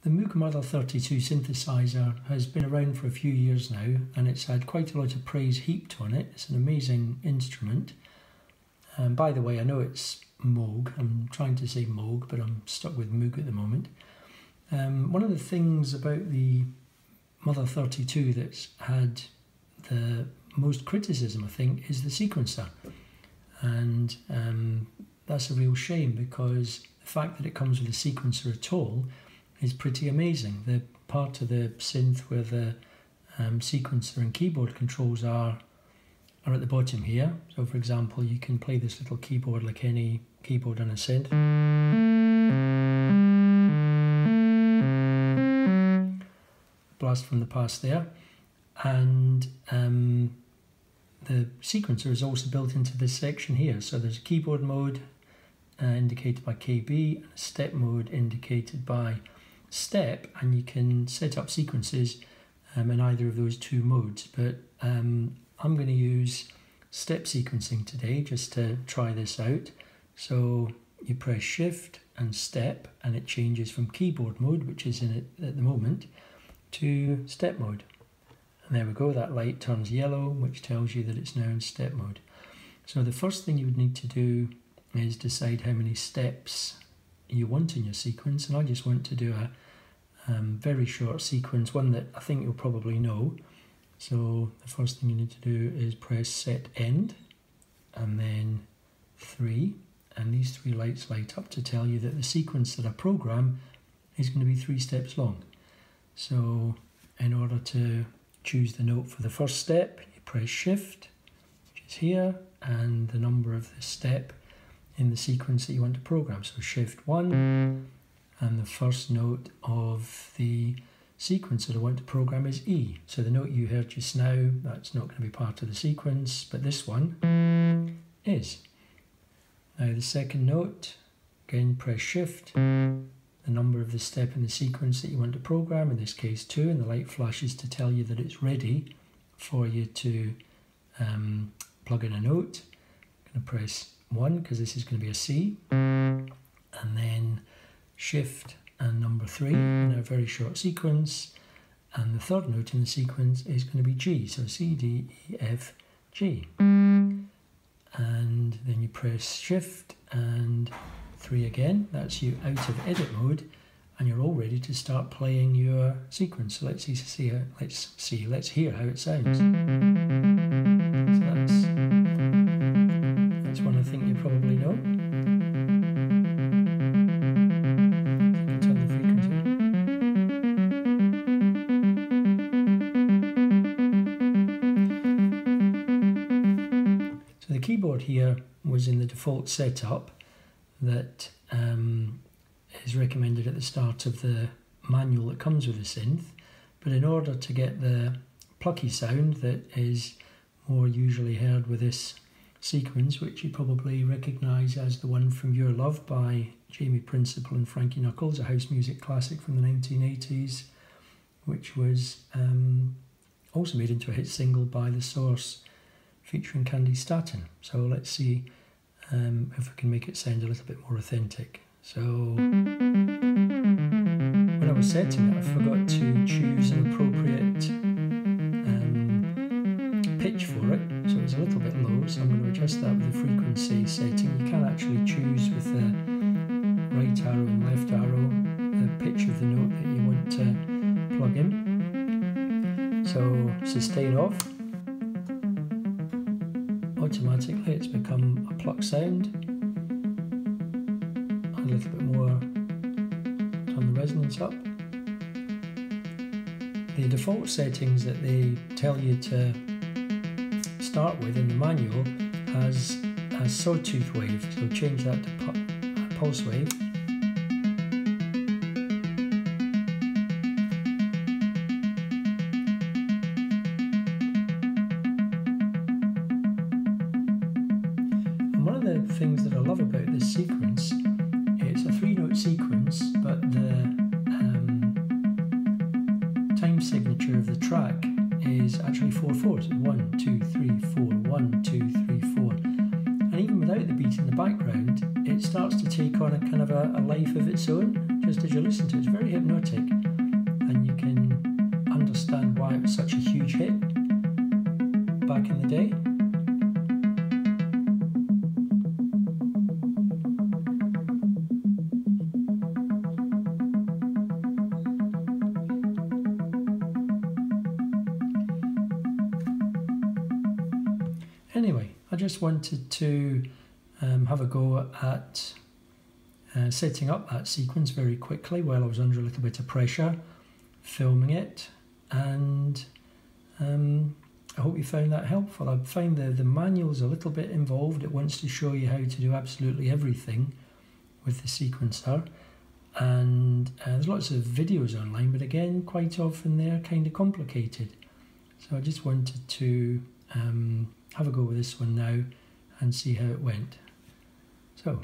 The Moog Mother-32 synthesizer has been around for a few years now, and it's had quite a lot of praise heaped on it. It's an amazing instrument. And by the way, I know it's Moog. I'm trying to say Moog, but I'm stuck with Moog at the moment. One of the things about the Mother-32 that's had the most criticism, I think, is the sequencer. And that's a real shame, because the fact that it comes with a sequencer at all is pretty amazing. The part of the synth where the sequencer and keyboard controls are at the bottom here. So for example, you can play this little keyboard like any keyboard on a synth. Blast from the past there. And the sequencer is also built into this section here. So there's a keyboard mode indicated by KB, and a step mode indicated by step, and you can set up sequences in either of those two modes. But I'm going to use step sequencing today just to try this out. So you press shift and step, and it changes from keyboard mode, which is in it at the moment, to step mode. And there we go, that light turns yellow, which tells you that it's now in step mode. So the first thing you would need to do is decide how many steps you want in your sequence, and I just want to do a very short sequence, one that I think you'll probably know. So the first thing you need to do is press set end, and then 3, and these 3 lights light up to tell you that the sequence that I program is going to be 3 steps long. So in order to choose the note for the first step, you press shift, which is here, and the number of the step in the sequence that you want to program. So shift 1, and the first note of the sequence that I want to program is E. So the note you heard just now, that's not going to be part of the sequence, but this one is. Now the second note, again press shift, the number of the step in the sequence that you want to program, in this case 2, and the light flashes to tell you that it's ready for you to plug in a note. I'm going to press 1 because this is going to be a C, and then shift and number 3 in a very short sequence, and the third note in the sequence is going to be G, so C, D, E, F, G. And then you press shift and 3 again, that's you out of edit mode, and you're all ready to start playing your sequence. So let's hear how it sounds. So that's one I think you probably know. Turn the frequency. So the keyboard here was in the default setup that is recommended at the start of the manual that comes with the synth, but in order to get the plucky sound that is more usually heard with this sequence, which you probably recognise as the one from Your Love by Jamie Principle and Frankie, a house music classic from the 1980s, which was also made into a hit single by The Source featuring Candy Staton. So let's see if we can make it sound a little bit more authentic. So when I was setting it, I forgot to choose an appropriate pitch for it, so it was a little bit low, so I'm going to adjust that with the frequency setting. You can actually choose with the right arrow and left arrow the pitch of the note that you want to plug in. So sustain off. Automatically it's become a pluck sound. A little bit more, turn the resonance up. The default settings that they tell you to start with in the manual has a sawtooth wave, so change that to pulse wave. One of the things that I love about this sequence, it's a 3-note sequence, but the time signature of the track is actually 4/4. 1, 2, 3, 4, 1, 2, 3, 4. And even without the beat in the background, it starts to take on a kind of a life of its own, just as you listen to it. It's very hypnotic. understand why it was such a huge hit back in the day. Anyway, I just wanted to have a go at setting up that sequence very quickly while I was under a little bit of pressure, filming it, and I hope you found that helpful. I find the manual's a little bit involved. It wants to show you how to do absolutely everything with the sequencer, and there's lots of videos online, but again, quite often they're kind of complicated. So I just wanted to have a go with this one now and see how it went. So